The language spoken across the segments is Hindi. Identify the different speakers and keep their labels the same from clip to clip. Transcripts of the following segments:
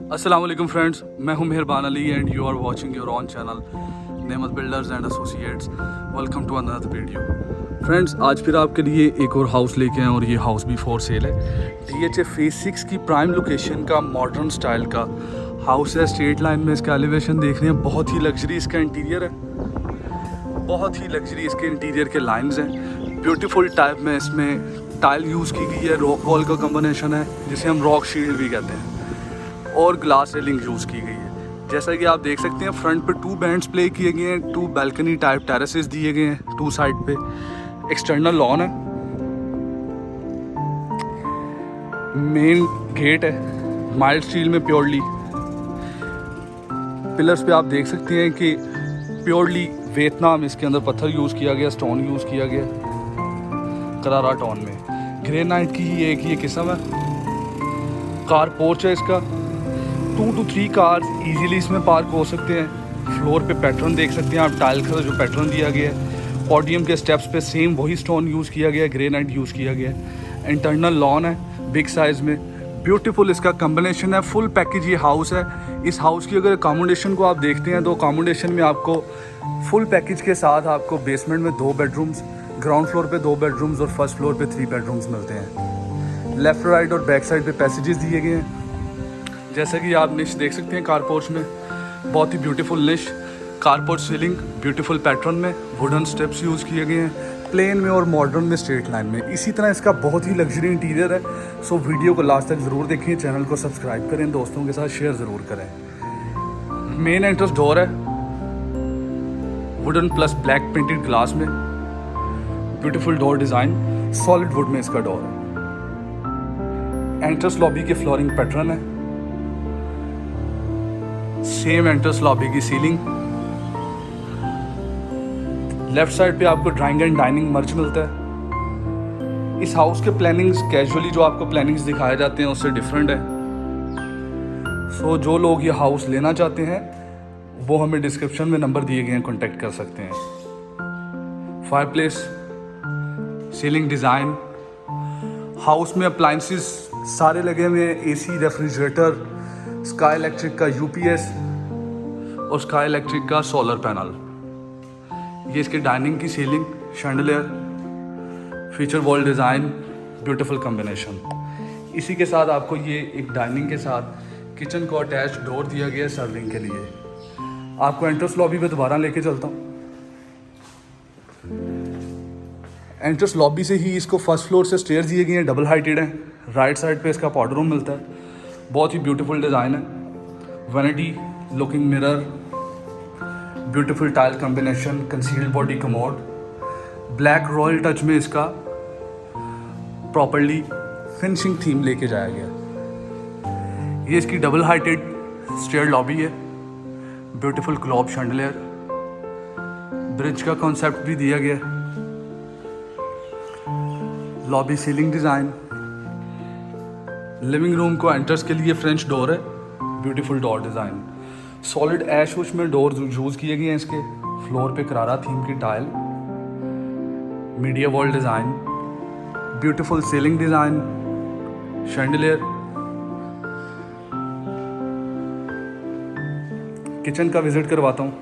Speaker 1: अस्सलाम वालेकुम फ्रेंड्स, मैं हूं Meharban Ali and you are watching your on channel Nemat builders and associates. Welcome to another video. Friends, आज फिर आपके लिए एक और हाउस लेके आए और ये हाउस भी फॉर सेल है। DHA फेज 6 की प्राइम लोकेशन का मॉडर्न स्टाइल का हाउस है। स्ट्रेट लाइन में इसका एलिवेशन देख रहे हैं, बहुत ही लग्जरी इसका इंटीरियर है, बहुत ही लग्जरी इसके इंटीरियर के लाइन्स हैं। ब्यूटीफुल टाइप में इसमें टाइल यूज़ की गई है, रॉक वॉल का कॉम्बिनेशन है जिसे हम रॉक शील्ड भी कहते हैं, और ग्लास रेलिंग यूज़ की गई है। जैसा कि आप देख सकते हैं, फ्रंट पे 2 बैंड्स प्ले किए गए हैं, 2 बैल्कनी टाइप टेरेसेस दिए गए हैं 2 साइड पे। एक्सटर्नल लॉन है, मेन गेट है माइल्ड स्टील में प्योरली। पिलर्स पे आप देख सकते हैं कि प्योरली वियतनाम इसके अंदर पत्थर यूज़ किया गया, स्टोन यूज़ किया गया करारा टोन में। ग्रेनाइट की ही एक ये किस्म है। कार पोर्च है इसका, 2 to 3 कार्स इजीली इसमें पार्क हो सकते हैं। फ्लोर पे पैटर्न देख सकते हैं आप, टाइल का जो पैटर्न दिया गया है। पॉडियम के स्टेप्स पे सेम वही स्टोन यूज़ किया गया है, ग्रेनाइट यूज़ किया गया है। इंटरनल लॉन है बिग साइज़ में, ब्यूटीफुल इसका कम्बिनेशन है। फुल पैकेज ये हाउस है। इस हाउस की अगर अकोमोडेशन को आप देखते हैं तो अकोमोडेशन में आपको फुल पैकेज के साथ आपको बेसमेंट में 2 बेडरूम्स, ग्राउंड फ्लोर पे 2 बेडरूम्स और फर्स्ट फ्लोर पे 3 बेडरूम्स मिलते हैं। लेफ़्ट राइट और बैक साइड पे पैसेजेस दिए गए हैं। जैसे कि आप निश देख सकते हैं कारपोर्च में, बहुत ही ब्यूटीफुल निश, कारपोर्च सीलिंग ब्यूटीफुल पैटर्न में, वुडन स्टेप्स यूज़ किए गए हैं, प्लेन में और मॉडर्न में, स्ट्रेट लाइन में। इसी तरह इसका बहुत ही लग्जरी इंटीरियर है। सो वीडियो को लास्ट तक ज़रूर देखें, चैनल को सब्सक्राइब करें, दोस्तों के साथ शेयर ज़रूर करें। मेन एंट्रेंस डोर है wooden plus black painted glass में, beautiful door design, solid wood में इसका डोर है। एंट्रेंस लॉबी के फ्लोरिंग पैटर्न है, सेम एंट्रेंस लॉबी की सीलिंग। लेफ्ट साइड पे आपको ड्राइंग एंड डाइनिंग मर्ज मिलता है। इस हाउस के प्लानिंग्स कैजुअली जो आपको प्लानिंग्स दिखाए जाते हैं उससे डिफरेंट है। सो जो लोग ये हाउस लेना चाहते हैं वो हमें डिस्क्रिप्शन में नंबर दिए गए हैं, कॉन्टेक्ट कर सकते हैं। फायरप्लेस, सीलिंग डिज़ाइन, हाउस में अप्लाइंसेस सारे लगे हुए हैं, AC, रेफ्रिजरेटर, स्काई इलेक्ट्रिक का UPS और स्काई इलेक्ट्रिक का सोलर पैनल। ये इसके डाइनिंग की ceiling, chandelier, feature wall design, beautiful combination. इसी के साथ आपको ये एक डाइनिंग के साथ किचन को अटैच डोर दिया गया है सर्विंग के लिए। आपको एंट्रेंस लॉबी पे दोबारा लेके चलता हूँ। एंट्रेंस लॉबी से ही इसको फर्स्ट फ्लोर से स्टेयर दिए गए हैं, डबल हाइटेड हैं। राइट साइड पे इसका पाउडर रूम मिलता है, बहुत ही ब्यूटीफुल डिज़ाइन है। Vanity, looking mirror, beautiful tile combination, concealed body commode, black royal touch में इसका प्रॉपर्ली फिनिशिंग थीम लेके जाया गया। ये इसकी डबल हाइटेड स्टेयर लॉबी है, ब्यूटीफुल ग्लोब शैंडलियर, ब्रिज का कॉन्सेप्ट भी दिया गया। Lobby ceiling design, living room को एंटर्स के लिए फ्रेंच डोर है, ब्यूटीफुल डोर डिज़ाइन। सॉलिड ऐश वुश में डोर यूज़ किए गए हैं इसके। फ्लोर पे करारा थीम की tile, media wall design, beautiful ceiling design, chandelier. Kitchen का विजिट करवाता हूँ।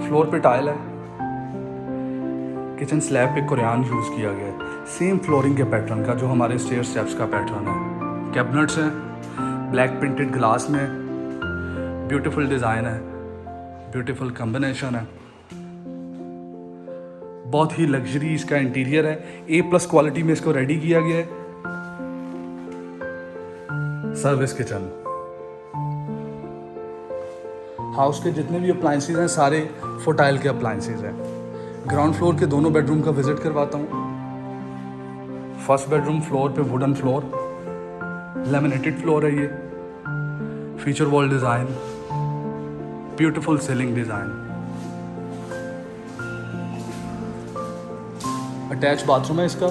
Speaker 1: फ्लोर पे टाइल है, किचन स्लैब पे कुरान यूज़ किया गया है, सेम फ्लोरिंग के पैटर्न का जो हमारे स्टेयर स्टेप्स का पैटर्न है। कैबिनेट्स हैं ब्लैक प्रिंटेड ग्लास में, ब्यूटीफुल डिज़ाइन है, ब्यूटीफुल कॉम्बिनेशन है, बहुत ही लग्जरी इसका इंटीरियर है। A+ क्वालिटी में इसको रेडी किया गया है। सर्विस किचन, हाउस के जितने भी अप्लाइंसेस हैं सारे फोटाइल के अप्लाइंसेस हैं। ग्राउंड फ्लोर के दोनों बेडरूम का विजिट करवाता हूँ। फर्स्ट बेडरूम फ्लोर पे वुडन फ्लोर, लेमिनेटेड फ्लोर है ये, feature wall design, beautiful ceiling design. Attach bathroom है इसका।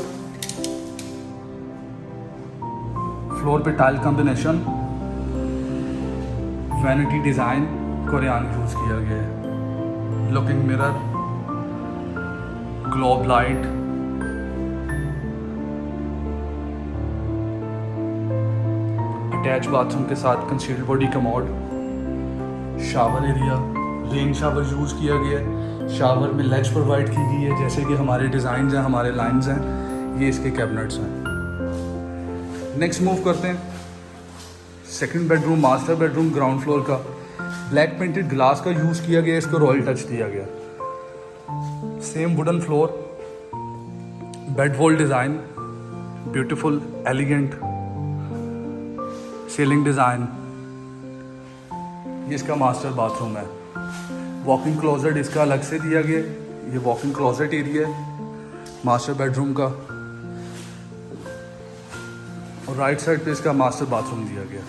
Speaker 1: फ्लोर पे tile combination, vanity design, Quran use किया गया है। Looking mirror, globe light, attach bathroom के साथ concealed body commode, shower area, rain shower use किया गया है। शावर में लेज प्रोवाइड की गई है, जैसे कि हमारे डिज़ाइन हैं, हमारे लाइंस हैं, ये इसके कैबिनेट्स हैं। नेक्स्ट मूव करते हैं, second bedroom, master bedroom, ground floor का। ब्लैक पेंटेड ग्लास का यूज़ किया गया, इसको रॉयल टच दिया गया। Same wooden floor, bed wall design, beautiful elegant ceiling design. ये इसका मास्टर बाथरूम है। वॉकिंग क्लोजेट इसका अलग से दिया गया, ये वॉकिंग क्लोजेट एरिया है मास्टर बेडरूम का। और राइट साइड पे इसका मास्टर बाथरूम दिया गया।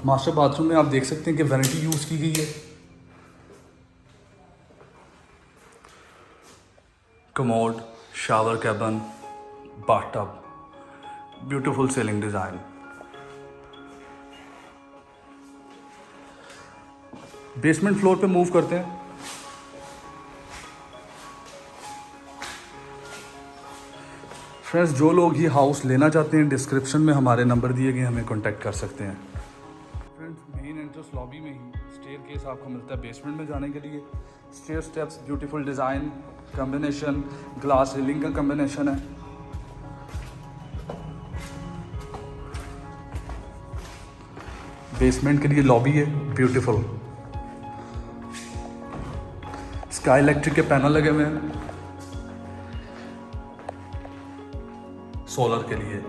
Speaker 1: मास्टर बाथरूम में आप देख सकते हैं कि वैनिटी यूज़ की गई है, commode, shower cabin, bathtub, beautiful ceiling design. Basement floor पे मूव करते हैं। फ्रेंड्स, जो लोग ये हाउस लेना चाहते हैं, डिस्क्रिप्शन में हमारे नंबर दिए गए, हमें कांटेक्ट कर सकते हैं। फ्रेंड्स, मेन एंट्रेंस लॉबी में ही स्टेयरकेस आपको मिलता है बेसमेंट में जाने के लिए। Stair steps, beautiful design, combination, glass railing का कॉम्बिनेशन है। बेसमेंट के लिए लॉबी है, ब्यूटीफुल। स्काई इलेक्ट्रिक के पैनल लगे हुए हैं सोलर के लिए।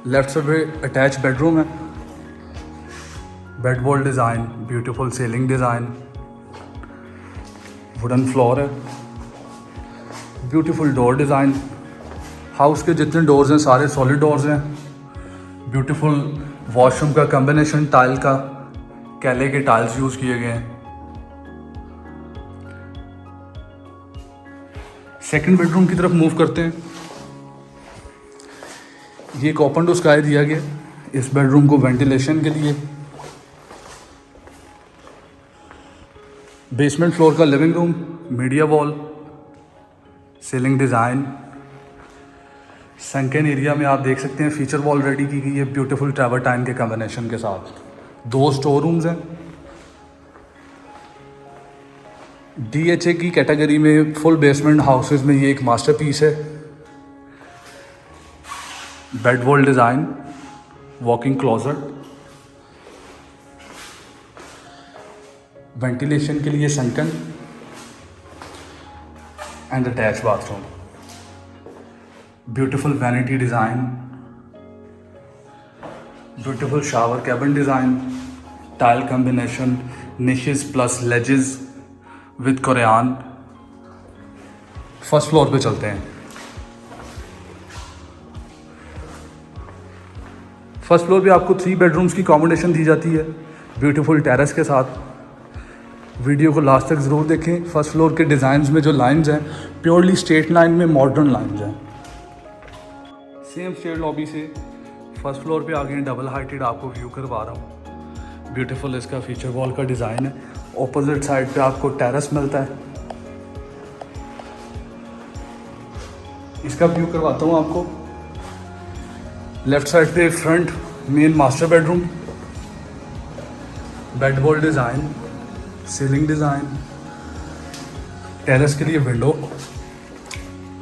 Speaker 1: लेफ्ट साइड पे अटैच बेडरूम है, bed wall design, beautiful ceiling design, wooden floor है, ब्यूटीफुल डोर डिज़ाइन। हाउस के जितने डोर्स हैं सारे सॉलिड डोर्स हैं। ब्यूटीफुल वॉशरूम का कॉम्बिनेशन, टाइल का, कैले के टाइल्स यूज़ किए गए हैं। सेकंड बेडरूम की तरफ मूव करते हैं। ये एक ओपन टू स्काई दिया गया इस बेडरूम को वेंटिलेशन के लिए। बेसमेंट फ्लोर का living room, media wall, ceiling design. Sunken area में आप देख सकते हैं फीचर वॉल रेडी की गई है ब्यूटीफुल ट्रैवर्टाइन के कॉम्बिनेशन के साथ। 2 स्टोर रूम्स हैं। DHA की कैटेगरी में फुल बेसमेंट हाउसेस में ये एक मास्टरपीस है। Bed wall design, walking closet, ventilation के लिए sunken and attach bathroom. Beautiful vanity design, beautiful shower cabin design, tile combination, niches plus laissez with Korean. First floor पे चलते हैं। फर्स्ट फ्लोर पे आपको 3 बेडरूम्स की कॉम्बिनेशन दी जाती है ब्यूटीफुल टेरेस के साथ। वीडियो को लास्ट तक ज़रूर देखें। फर्स्ट फ्लोर के डिज़ाइंस में जो लाइंस हैं प्योरली स्ट्रेट लाइन में मॉडर्न लाइंस हैं। सेम शेयर लॉबी से फर्स्ट फ्लोर पे आगे डबल हाइटेड आपको व्यू करवा रहा हूँ। ब्यूटीफुल इसका फीचर वॉल का डिज़ाइन है। ऑपोजिट साइड पे आपको टेरेस मिलता है। इसका व्यू करवाता हूँ आपको। लेफ्ट साइड पे front main master bedroom, bed wall design, ceiling design, terrace के लिए विंडो,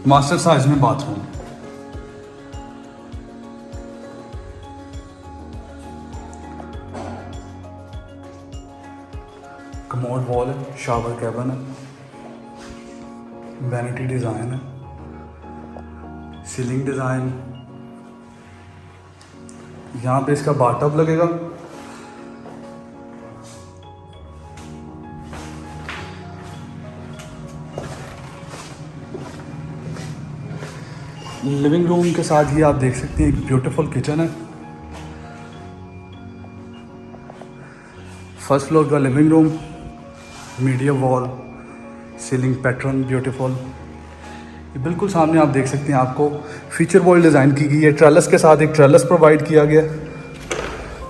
Speaker 1: मास्टर साइज में बाथरूम। कमोड वॉल है, शावर कैबिन है, वैनिटी डिज़ाइन है, सीलिंग डिज़ाइन। यहाँ पे इसका बाथटब लगेगा। लिविंग रूम के साथ ही आप देख सकते हैं एक ब्यूटीफुल किचन है। फर्स्ट फ्लोर का living room, media wall, ceiling pattern beautiful. ये बिल्कुल सामने आप देख सकते हैं आपको फीचर वॉल डिज़ाइन की गई है। ट्रेलस के साथ एक ट्रेलस प्रोवाइड किया गया।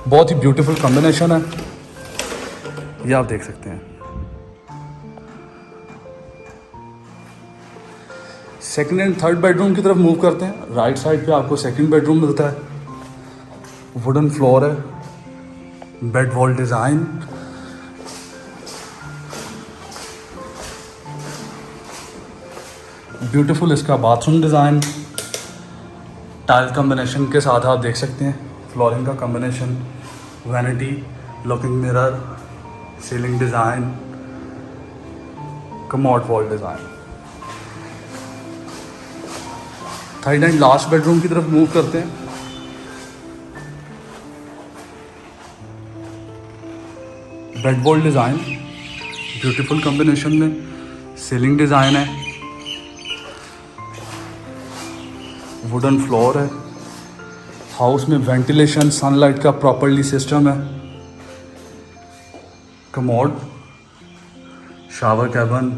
Speaker 1: बहुत ही ब्यूटीफुल कॉम्बिनेशन है, ये आप देख सकते हैं। सेकंड एंड थर्ड बेडरूम की तरफ मूव करते हैं। राइट साइड पे आपको सेकंड बेडरूम मिलता है। वुडन फ्लोर है, बेड वॉल डिज़ाइन, ब्यूटीफुल इसका बाथरूम डिज़ाइन, टाइल कॉम्बिनेशन के साथ आप देख सकते हैं। फ्लोरिंग का combination, vanity, looking mirror, ceiling design, commode wall design. Third and last bedroom की तरफ मूव करते हैं। Bed wall design beautiful combination में, सीलिंग डिज़ाइन है, वुडन फ्लोर है। हाउस में वेंटिलेशन, सनलाइट का प्रॉपर्ली सिस्टम है। Commode, shower cabin,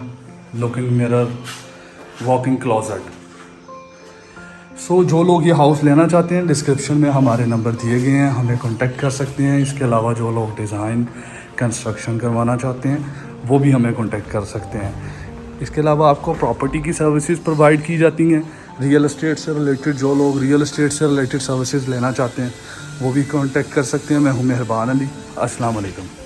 Speaker 1: looking mirror, walking closet. सो जो लोग ये हाउस लेना चाहते हैं, डिस्क्रिप्शन में हमारे नंबर दिए गए हैं, हमें कांटेक्ट कर सकते हैं। इसके अलावा जो लोग डिज़ाइन कंस्ट्रक्शन करवाना चाहते हैं वो भी हमें कांटेक्ट कर सकते हैं। इसके अलावा आपको प्रॉपर्टी की सर्विसेज प्रोवाइड की जाती हैं। रियल एस्टेट से रिलेटेड जो लोग रियल एस्टेट से रिलेटेड सर्विसेज लेना चाहते हैं वो भी कांटेक्ट कर सकते हैं। मैं हूं मेहरबान अली। अस्सलाम वालेकुम।